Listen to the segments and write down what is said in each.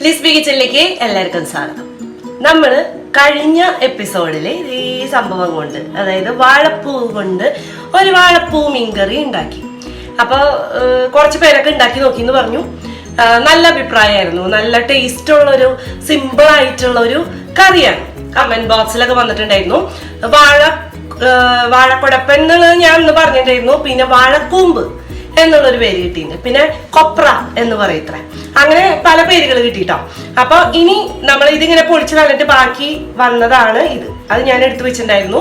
ലിസ്ബി കിച്ചണിലേക്ക് എല്ലാവർക്കും സ്വാഗതം. നമ്മള് കഴിഞ്ഞ എപ്പിസോഡില് ഈ സംഭവം കൊണ്ട്, അതായത് വാഴപ്പൂ കൊണ്ട് ഒരു വാഴപ്പൂ മീൻകറി ഉണ്ടാക്കി. അപ്പൊ കുറച്ച് പേരൊക്കെ ഉണ്ടാക്കി നോക്കിന്ന് പറഞ്ഞു. നല്ല അഭിപ്രായമായിരുന്നു. നല്ല ടേസ്റ്റ് ഉള്ളൊരു സിമ്പിൾ ആയിട്ടുള്ള ഒരു കറിയാണ്. കമന്റ് ബോക്സിലൊക്കെ വന്നിട്ടുണ്ടായിരുന്നു. വാഴക്കുടപ്പൻ എന്നുള്ളത് ഞാൻ ഒന്ന് പറഞ്ഞിട്ടുണ്ടായിരുന്നു. പിന്നെ വാഴക്കൂമ്പ് എന്നുള്ളൊരു പേര് കിട്ടിയിട്ടുണ്ട്. പിന്നെ കൊപ്ര എന്ന് പറയത്ര, അങ്ങനെ പല പേരുകൾ കിട്ടിട്ടോ. അപ്പൊ ഇനി നമ്മൾ ഇതിങ്ങനെ പൊളിച്ച് കളഞ്ഞിട്ട് ബാക്കി വന്നതാണ് ഇത്. അത് ഞാൻ എടുത്തു വെച്ചിട്ടുണ്ടായിരുന്നു.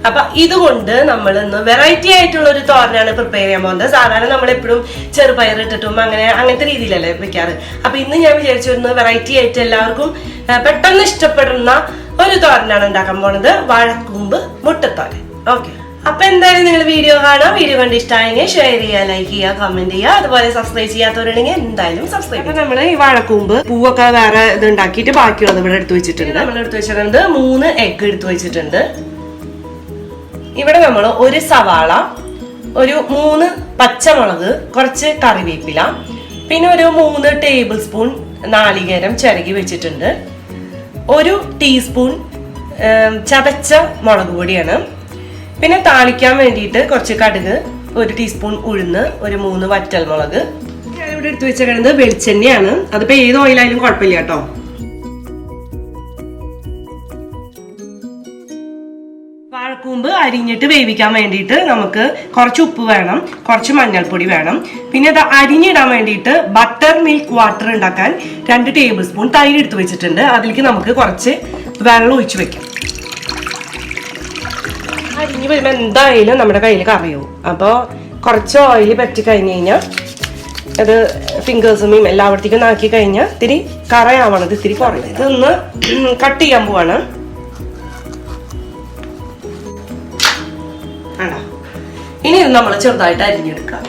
അപ്പൊ ഇതുകൊണ്ട് നമ്മൾ ഇന്ന് വെറൈറ്റി ആയിട്ടുള്ള ഒരു തോരനാണ് പ്രിപ്പയർ ചെയ്യാൻ പോകുന്നത്. സാധാരണ നമ്മൾ എപ്പോഴും ചെറുപയർ ഇട്ടിട്ടും അങ്ങനത്തെ രീതിയിലല്ലേ വെക്കാറ്. അപ്പൊ ഇന്ന് ഞാൻ വിചാരിച്ചിരുന്നു വെറൈറ്റി ആയിട്ട് എല്ലാവർക്കും പെട്ടെന്ന് ഇഷ്ടപ്പെടുന്ന ഒരു തോരനാണ് ഉണ്ടാക്കാൻ പോണത്. വാഴക്കൂമ്പ് മുട്ടത്തോരൻ. ഓക്കെ, അപ്പൊ എന്തായാലും നിങ്ങൾ വീഡിയോ കാണാം. വീഡിയോ കണ്ട് ഇഷ്ടമായെങ്കിൽ ഷെയർ ചെയ്യുക, ലൈക്ക് ചെയ്യുക, കമന്റ് ചെയ്യുക. അതുപോലെ സബ്സ്ക്രൈബ് ചെയ്യാത്തവരുണ്ടെങ്കിൽ എന്തായാലും സബ്സ്ക്രൈബ്. അപ്പൊ നമ്മള് ഈ വാഴക്കൂമ്പ് പൂവൊക്കെ വേറെ ഇത് ഉണ്ടാക്കിയിട്ട് ബാക്കിയുള്ളത് ഇവിടെ എടുത്തു വെച്ചിട്ടുണ്ട്. നമ്മൾ എടുത്തു വെച്ചിട്ടുണ്ട് 3 എഗ് എടുത്തു വെച്ചിട്ടുണ്ട്. ഇവിടെ നമ്മൾ ഒരു സവാള, ഒരു 3 പച്ചമുളക്, കുറച്ച് കറിവേപ്പില, പിന്നെ ഒരു 3 ടേബിൾ സ്പൂൺ നാളികേരം ചിരകി വെച്ചിട്ടുണ്ട്. 1 ടീസ്പൂൺ ചതച്ച മുളക് പൊടിയാണ്. പിന്നെ താളിക്കാൻ വേണ്ടിയിട്ട് കുറച്ച് കടുക്, 1 ടീസ്പൂൺ ഉഴുന്ന്, ഒരു 3 വറ്റൽമുളക്. ഞാനിവിടെ എടുത്തു വെച്ചിരിക്കുന്നത് വെളിച്ചെണ്ണയാണ്. അതിപ്പോ ഏത് ഓയിലായാലും കുഴപ്പമില്ല കേട്ടോ. വാഴക്കൂമ്പ് അരിഞ്ഞിട്ട് വേവിക്കാൻ വേണ്ടിയിട്ട് നമുക്ക് കുറച്ച് ഉപ്പ് വേണം, കുറച്ച് മഞ്ഞൾപ്പൊടി വേണം. പിന്നെ അത് അരിഞ്ഞിടാൻ വേണ്ടിയിട്ട് ബട്ടർ മിൽക്ക് വാട്ടർ ഉണ്ടാക്കാൻ 2 ടേബിൾ സ്പൂൺ തൈര് എടുത്തു വെച്ചിട്ടുണ്ട്. അതിലേക്ക് നമുക്ക് കുറച്ച് വെള്ളം ഒഴിച്ചു വെക്കാം. അരിഞ്ഞ് വരുമ്പോ എന്തായാലും നമ്മുടെ കയ്യിൽ കറിയാവും. അപ്പോൾ കുറച്ച് ഓയിൽ പറ്റി കഴിഞ്ഞ് കഴിഞ്ഞാൽ അത് ഫിംഗേഴ്സും എല്ലായിടത്തേക്കും ആക്കി കഴിഞ്ഞാൽ ഇത്തിരി കറയാവണത് ഇത്തിരി കുറയും. ഇതൊന്ന് കട്ട് ചെയ്യാൻ പോവാണ്. ആണോ, ഇനി ഇത് നമ്മൾ ചെറുതായിട്ട് അരിഞ്ഞെടുക്കാം.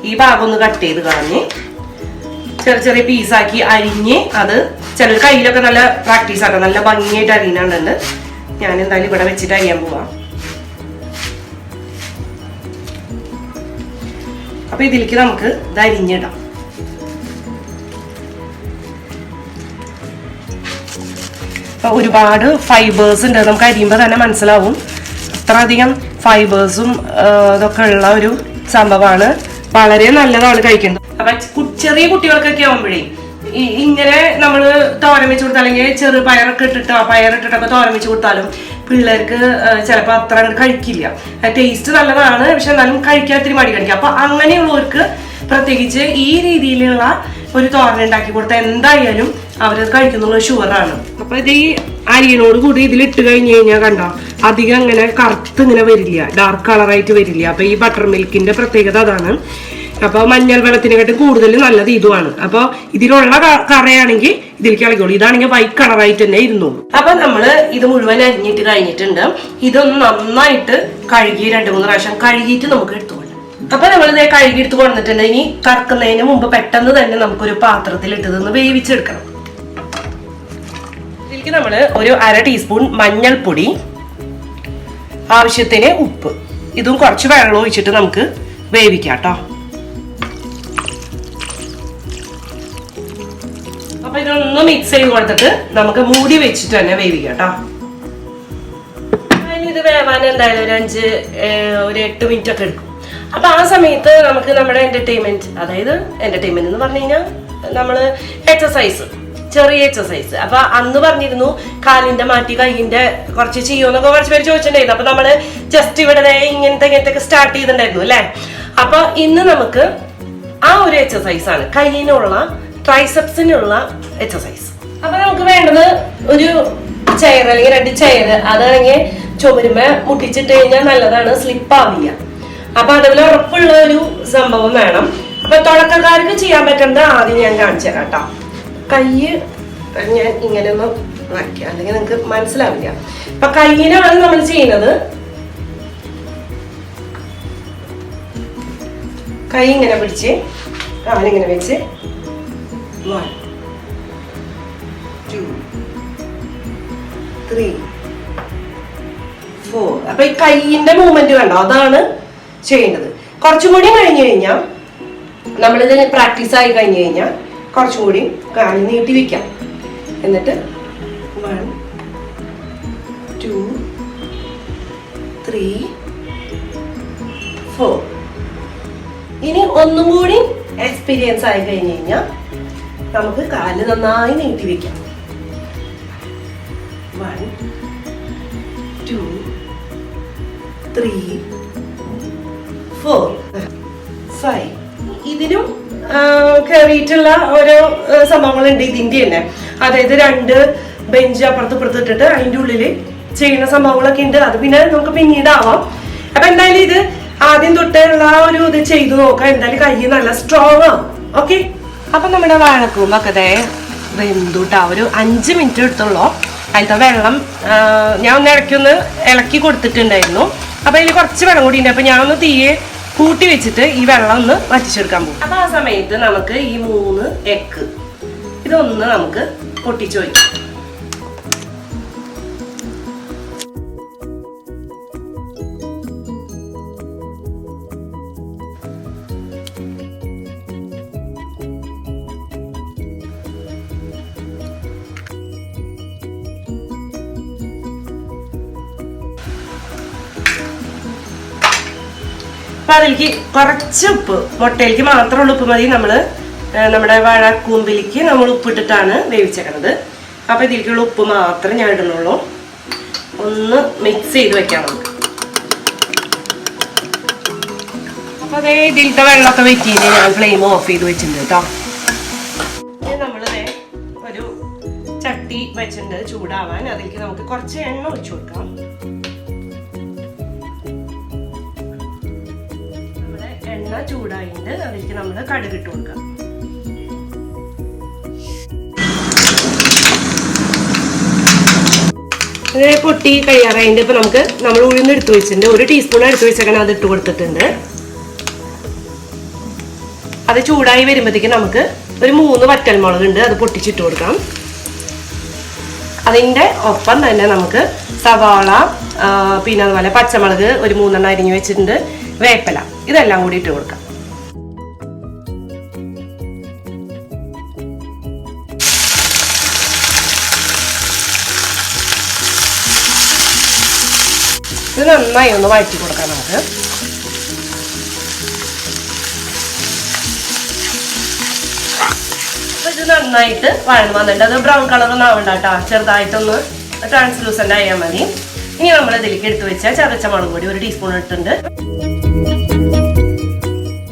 ഈ ഭാഗം ഒന്ന് കട്ട് ചെയ്ത് കളഞ്ഞ് ചെറിയ ചെറിയ പീസാക്കി അരിഞ്ഞ്, അത് ചിലർ കയ്യിലൊക്കെ നല്ല പ്രാക്ടീസ് ആക്കാം, നല്ല ഭംഗിയായിട്ട് അരിയുന്നുണ്ട്. ഞാൻ എന്തായാലും ഇവിടെ വെച്ചിട്ട് അരിയാൻ പോവാം. അപ്പൊ ഇതിലേക്ക് നമുക്ക് ഇത് അരിഞ്ഞിടാം. അപ്പൊ ഒരുപാട് ഫൈബേഴ്സ് ഉണ്ട്, നമുക്ക് അരിയുമ്പോൾ തന്നെ മനസ്സിലാവും. അത്രയധികം ഫൈബേഴ്സും ഇതൊക്കെ ഉള്ള ഒരു സംഭവമാണ്. വളരെ നല്ലതാണ് കഴിക്കുന്നത്. അപ്പൊ ചെറിയ കുട്ടികൾക്കൊക്കെ ആവുമ്പോഴേ ഇങ്ങനെ നമ്മള് തോരൻ വെച്ച് കൊടുത്താൽ, അല്ലെങ്കിൽ ചെറു പയറൊക്കെ പയറിട്ടിട്ടൊക്കെ തോരൻ വെച്ച് കൊടുത്താലും പിള്ളേർക്ക് ചിലപ്പോൾ അത്ര കഴിക്കില്ല. ടേസ്റ്റ് നല്ലതാണ്, പക്ഷെ എന്നാലും കഴിക്കാൻ ഇത്തിരി മടി കാണിക്കാം. അപ്പൊ അങ്ങനെയുള്ളവർക്ക് പ്രത്യേകിച്ച് ഈ രീതിയിലുള്ള ഒരു തോരൻ ഉണ്ടാക്കി കൊടുത്താൽ എന്തായാലും അവരത് കഴിക്കുന്നുള്ള ഷുവറാണ്. അപ്പൊ ഇത് ഈ അരിയനോട് കൂടി ഇതിലിട്ട് കഴിഞ്ഞ് കഴിഞ്ഞാൽ കണ്ടോ, അധികം അങ്ങനെ കറുത്ത് ഇങ്ങനെ വരില്ല, ഡാർക്ക് കളറായിട്ട് വരില്ല. അപ്പൊ ഈ ബട്ടർ മിൽക്കിന്റെ പ്രത്യേകത അതാണ്. അപ്പൊ മഞ്ഞൾ വെള്ളത്തിനെക്കാട്ടും കൂടുതൽ നല്ലത് ഇതുമാണ്. അപ്പൊ ഇതിലുള്ള കറയാണെങ്കിൽ ഇതിലേക്ക് ഇളകിയോളൂ, ഇതാണെങ്കിൽ വൈറ്റ് കളറായിട്ട് തന്നെ ഇരുന്നോളൂ. അപ്പൊ നമ്മള് ഇത് മുഴുവൻ അരിഞ്ഞിട്ട് കഴിഞ്ഞിട്ടുണ്ട്. ഇതൊന്ന് നന്നായിട്ട് കഴുകി 2-3 പ്രാവശ്യം കഴുകിയിട്ട് നമുക്ക് എടുത്തുകൊള്ളാം. അപ്പൊ നമ്മളിത് കഴുകി എടുത്ത് കൊണ്ടിട്ടുണ്ട്. ഇനി കറക്കുന്നതിന് മുമ്പ് പെട്ടെന്ന് തന്നെ നമുക്കൊരു പാത്രത്തിൽ ഇട്ടതൊന്ന് വേവിച്ചെടുക്കണം. ഇതിലേക്ക് നമ്മള് ഒരു 1/2 ടീസ്പൂൺ മഞ്ഞൾപ്പൊടി, ആവശ്യത്തിന് ഉപ്പ്, ഇതും കുറച്ച് വെള്ളം ഒഴിച്ചിട്ട് നമുക്ക് വേവിക്കാം കേട്ടോ. അപ്പൊ ഇതൊന്ന് മിക്സ് ചെയ്ത് കൊടുത്തിട്ട് നമുക്ക് മൂടി വെച്ചിട്ട് തന്നെ വേവിക്കാം കേട്ടോ. ഇത് വേവാൻ എന്തായാലും ഒരു 8 മിനിറ്റ് ഒക്കെ എടുക്കും. അപ്പൊ ആ സമയത്ത് നമുക്ക് നമ്മുടെ എന്റർടൈൻമെന്റ്, അതായത് എന്റർടൈൻമെന്റ് എന്ന് പറഞ്ഞു കഴിഞ്ഞാൽ നമ്മള് ചെറിയ എക്സസൈസ്. അപ്പൊ അന്ന് പറഞ്ഞിരുന്നു കാലിന്റെ മാറ്റി കൈയിന്റെ കുറച്ച് ചെയ്യുമെന്നൊക്കെ കുറച്ച് പേര് ചോദിച്ചിട്ടുണ്ടായിരുന്നു. അപ്പൊ നമ്മള് ജസ്റ്റ് ഇവിടെ ഇങ്ങനത്തെ സ്റ്റാർട്ട് ചെയ്തിട്ടുണ്ടായിരുന്നു അല്ലെ. അപ്പൊ ഇന്ന് നമുക്ക് ആ ഒരു എക്സസൈസ് ആണ്, കൈയിനുള്ള ട്രൈസെപ്സിനുള്ള എക്സസൈസ്. അപ്പൊ നമുക്ക് വേണ്ടത് ഒരു ചെയർ അല്ലെങ്കിൽ 2 ചെയർ. അതാണെങ്കിൽ ചുമരുമ മുട്ടിച്ചിട്ട് കഴിഞ്ഞാൽ നല്ലതാണ്, സ്ലിപ്പ് ആവില്ല. അപ്പൊ അതേപോലെ ഉറപ്പുള്ള ഒരു സംഭവം വേണം. അപ്പൊ തുടക്കക്കാർക്ക് ചെയ്യാൻ പറ്റുന്നത് ആദ്യം ഞാൻ കാണിച്ചു തരാം കേട്ടോ. കൈ ഞാൻ ഇങ്ങനെ ഒന്ന് വയ്ക്കാം, അല്ലെങ്കിൽ നിങ്ങൾക്ക് മനസ്സിലാവില്ല. അപ്പൊ കൈയിനാണ് നമ്മൾ ചെയ്യുന്നത്. കൈ ഇങ്ങനെ പിടിച്ച് കാലിങ്ങനെ വെച്ച് 1 2 3 4. അപ്പൊ ഈ കൈയിന്റെ മൂവ്മെന്റ് കണ്ടോ, അതാണ് ചെയ്യേണ്ടത്. കുറച്ചും കൂടി കഴിഞ്ഞു കഴിഞ്ഞാൽ നമ്മളിത് പ്രാക്ടീസ് ആയി കഴിഞ്ഞു കഴിഞ്ഞാൽ കുറച്ചും കൂടി കാല് നീട്ടി വെക്കാം. എന്നിട്ട് 1 2 3 4. ഇനി ഒന്നും കൂടി എക്സ്പീരിയൻസ് ആയി കഴിഞ്ഞ് കഴിഞ്ഞാൽ നമുക്ക് കാല് നന്നായി നീട്ടി വെക്കാം. 1 2 3 4 5. ഇതിനും കയറിയിട്ടുള്ള ഓരോ സംഭവങ്ങളുണ്ട് ഇതിന്റെ തന്നെ. അതായത് 2 ബെഞ്ച് അപ്പുറത്ത് ഇപ്പുറത്ത് ഇട്ടിട്ട് അതിൻ്റെ ഉള്ളിൽ ചെയ്യുന്ന സംഭവങ്ങളൊക്കെ ഉണ്ട്. അത് പിന്നെ നമുക്ക് പിന്നീടാവാം. അപ്പൊ എന്തായാലും ഇത് ആദ്യം തൊട്ടുള്ള ഒരു ഇത് ചെയ്തു നോക്കാം. എന്തായാലും കൈ നല്ല സ്ട്രോങ് ആവും. ഓക്കെ, അപ്പൊ നമ്മുടെ വാഴക്കൂമ്പൊക്കെ വെന്തുട്ടാ. ഒരു 5 മിനിറ്റ് എടുത്തുള്ളൂ. അതിലത്തെ വെള്ളം ഞാൻ ഒന്ന് ഇടയ്ക്കൊന്ന് ഇളക്കി കൊടുത്തിട്ടുണ്ടായിരുന്നു. അപ്പൊ അതിൽ കുറച്ച് വെള്ളം കൂടി ഉണ്ട്. അപ്പൊ ഞാൻ ഒന്ന് തീയെ കൂട്ടി വെച്ചിട്ട് ഈ വെള്ളം ഒന്ന് വറ്റിച്ചെടുക്കാൻ പോകും. അപ്പൊ ആ സമയത്ത് നമുക്ക് ഈ 3 എഗ്ഗ് ഇതൊന്ന് നമുക്ക് പൊട്ടിച്ചു വയ്ക്കാം. അപ്പൊ അതിലേക്ക് കുറച്ച് ഉപ്പ്, മുട്ടയിലേക്ക് മാത്രമുള്ള ഉപ്പ് മതി. നമ്മുടെ വാഴക്കൂമ്പിലേക്ക് നമ്മൾ ഉപ്പിട്ടിട്ടാണ് വേവിച്ചേക്കണത്. അപ്പൊ ഇതിലേക്കുള്ള ഉപ്പ് മാത്രമേ ഞാൻ ഇടുന്നുള്ളൂ. ഒന്ന് മിക്സ് ചെയ്ത് വെക്കാം നമുക്ക്. അപ്പൊ അതേ ഇതിലത്തെ വെള്ളമൊക്കെ വെറ്റിന് ഞാൻ ഫ്ലെയിം ഓഫ് ചെയ്ത് വെച്ചിട്ടുണ്ട് കേട്ടോ. നമ്മളിതേ ഒരു ചട്ടി വെച്ചിട്ടുണ്ട് ചൂടാവാൻ. അതിലേക്ക് നമുക്ക് കുറച്ച് എണ്ണ ഒഴിച്ചു കൊടുക്കാം. എണ്ണ ചൂടായിട്ട് അതിലേക്ക് നമ്മൾ കടുക് ഇട്ട് കൊടുക്കാം. പൊട്ടി കഴിയാറായിട്ട് ഇപ്പൊ നമ്മൾ ഉഴുന്ന് എടുത്തു വെച്ചിട്ടുണ്ട്. 1 ടീസ്പൂൺ എടുത്തു വെച്ചേക്കാൻ അത് ഇട്ട് കൊടുത്തിട്ടുണ്ട്. അത് ചൂടായി വരുമ്പോഴത്തേക്ക് നമുക്ക് ഒരു 3 വറ്റൽമുളക് ഉണ്ട്, അത് പൊട്ടിച്ചിട്ട് കൊടുക്കാം. അതിൻ്റെ ഒപ്പം തന്നെ നമുക്ക് സവാള, പിന്നെ അതുപോലെ പച്ചമുളക് ഒരു 3 എണ്ണം അരിഞ്ഞു വെച്ചിട്ടുണ്ട്, വേപ്പില, ഇതെല്ലാം കൂടി ഇട്ട് കൊടുക്കാം. ഇത് നന്നായി ഒന്ന് വഴറ്റി കൊടുക്കാം നമുക്ക്. ഇത് നന്നായിട്ട് വഴന്ന് വന്നിട്ട് അത് ബ്രൗൺ കളറൊന്നും ആവണ്ട കേട്ടോ, ചെറുതായിട്ടൊന്ന് ട്രാൻസ്ലൂസൻ്റ് ആയാൽ മതി. ഇനി നമ്മൾ ഇതിലേക്ക് എടുത്തു വെച്ചാൽ ചതച്ച മുളക് പൊടി 1 ടീസ്പൂൺ ഇട്ടിട്ടുണ്ട്.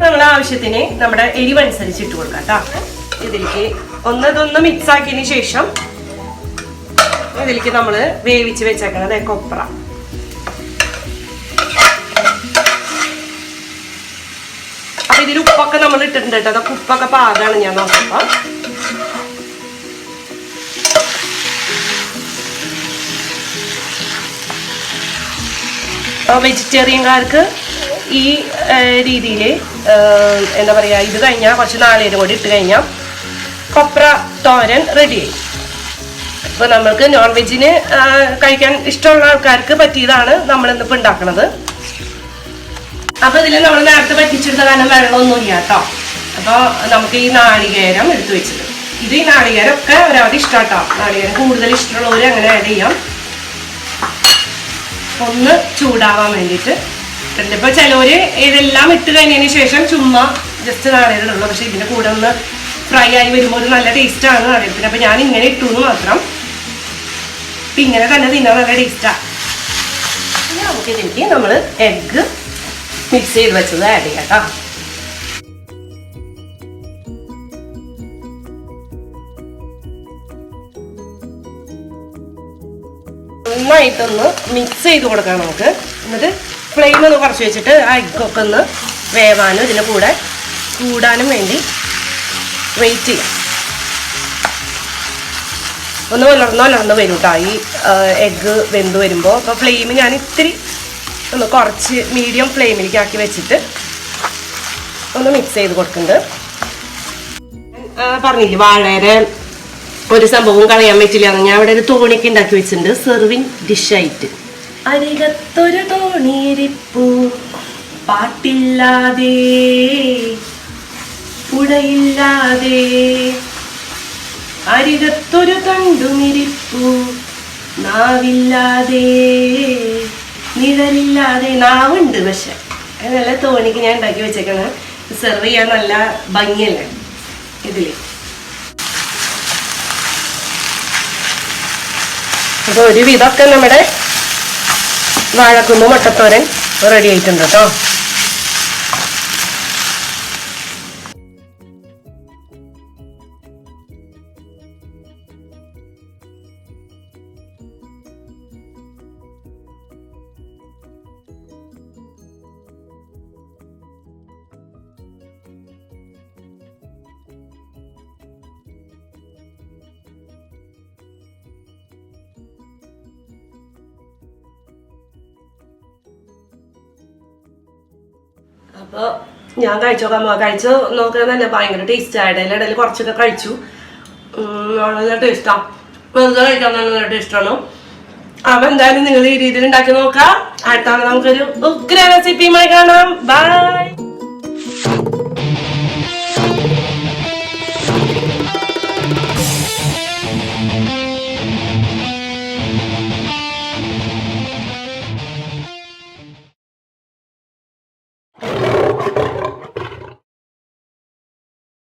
നമ്മൾ ആവശ്യത്തിന് നമ്മുടെ എരിവനുസരിച്ച് ഇട്ട് കൊടുക്കാം കേട്ടോ. ഇതിലേക്ക് ഇതൊന്ന് മിക്സ് ആക്കിയതിന് ശേഷം ഇതിലേക്ക് നമ്മൾ വേവിച്ച് വെച്ചേക്കുന്നത് കൊപ്ര. അപ്പൊ ഇതിൽ ഉപ്പൊക്കെ നമ്മൾ ഇട്ടിട്ടുണ്ട് കേട്ടോ. അതൊക്കെ ഉപ്പൊക്കെ പാകാണ് ഞാൻ നോക്കുമ്പോ. വെജിറ്റേറിയൻകാർക്ക് ഈ രീതിയിൽ എന്താ പറയുക, ഇത് കഴിഞ്ഞാൽ കുറച്ച് നാളികേരം കൂടി ഇട്ട് കഴിഞ്ഞാൽ കൊപ്ര തോരൻ റെഡിയായി. ഇപ്പൊ നമ്മൾക്ക് നോൺ വെജിന് കഴിക്കാൻ ഇഷ്ടമുള്ള ആൾക്കാർക്ക് പറ്റിയതാണ് നമ്മളിന്നിപ്പോൾ ഉണ്ടാക്കുന്നത്. അപ്പൊ ഇതിൽ നമ്മൾ നേരത്തെ പറ്റിച്ചെടുത്ത കാരണം വെള്ളമൊന്നും ഇല്ല കേട്ടോ. അപ്പോൾ നമുക്ക് ഈ നാളികേരം എടുത്തു വെച്ചത്, ഇത് ഈ നാളികേരം ഒക്കെ ഒരാളുടെ ഇഷ്ടം കേട്ടോ. നാളികേരം കൂടുതൽ ഇഷ്ടമുള്ളവർ അങ്ങനെ ആഡ് ചെയ്യാം. ഒന്ന് ചൂടാവാൻ വേണ്ടിയിട്ട്. ഇപ്പൊ ചിലവര് ഇതെല്ലാം ഇട്ട് കഴിഞ്ഞതിന് ശേഷം ചുമ്മാ ജസ്റ്റ് നാളികേരം ഇടുള്ളൂ. പക്ഷെ ഇതിന്റെ കൂടെ ഒന്ന് ഫ്രൈ ആയി വരുമ്പോൾ ഒരു നല്ല ടേസ്റ്റാണ് നാളികേരത്തിന്. അപ്പൊ ഞാൻ ഇങ്ങനെ ഇട്ടു എന്ന് മാത്രം. അപ്പൊ ഇങ്ങനെ തന്നെ തിന്നാൻ നല്ല ടേസ്റ്റാ. ഇനി നമുക്ക് ഇതിലേക്ക് നമ്മൾ എഗ്ഗ് മിക്സ് ചെയ്ത് വെച്ചത് ആഡ് ചെയ്യാം കേട്ടോ. നന്നായിട്ടൊന്ന് മിക്സ് ചെയ്ത് കൊടുക്കാം നമുക്ക്. എന്നിട്ട് ഫ്ലെയിം ഒന്ന് കുറച്ച് വെച്ചിട്ട് ആ എഗ്ഗൊക്കെ ഒന്ന് വേവാനും ഇതിൻ്റെ കൂടെ ചൂടാനും വേണ്ടി വെയിറ്റ് ചെയ്യാം. ഒന്ന് വളർന്ന് വരും കേട്ടോ ഈ എഗ്ഗ് വെന്ത് വരുമ്പോൾ. അപ്പോൾ ഫ്ലെയിം ഞാൻ ഇത്തിരി ഒന്ന് കുറച്ച് മീഡിയം ഫ്ലെയിമിലേക്ക് ആക്കി വെച്ചിട്ട് ഒന്ന് മിക്സ് ചെയ്ത് കൊടുക്കുന്നുണ്ട്. പറഞ്ഞില്ലേ വാഴയുടെ ഒരു സംഭവം കളയാൻ പറ്റില്ല. ഞാൻ ഇവിടെ ഒരു തോണിയൊക്കെ ഉണ്ടാക്കി വെച്ചിട്ടുണ്ട് സെർവിങ് ഡിഷായിട്ട്. അരികത്തൊരു തോണിയിരിപ്പൂ പാട്ടില്ലാതെ പുഴയില്ലാതെ അരികത്തൊരു തണ്ടുമിരിപ്പു നാവില്ലാതെ നിഴലില്ലാതെ. നാവുണ്ട് പക്ഷെ നല്ല തോണിക്ക് ഞാൻ ഉണ്ടാക്കി വെച്ചേക്കണ. സെർവ് ചെയ്യാൻ നല്ല ഭംഗിയല്ലേ ഇതില്. അപ്പൊ ഒരു വിധമൊക്കെ നമ്മുടെ വാഴക്കൂമ്പ് മുട്ടത്തോരൻ റെഡി ആയിട്ടുണ്ട് കേട്ടോ. അപ്പോൾ ഞാൻ കഴിച്ചു നോക്കാൻ തന്നെ ഭയങ്കര ടേസ്റ്റ് ആയിട്ട്. ഇടയിൽ കുറച്ചൊക്കെ കഴിച്ചു. നല്ല ടേസ്റ്റാണ്. വെറുതെ കഴിക്കാൻ നല്ല ടേസ്റ്റാണ്. അപ്പൊ എന്തായാലും നിങ്ങൾ ഈ രീതിയിൽ ഉണ്ടാക്കി നോക്കാം. അടുത്ത നമുക്കൊരു ഉഗ്ര റെസിപ്പിയുമായി കാണാം. ബൈ.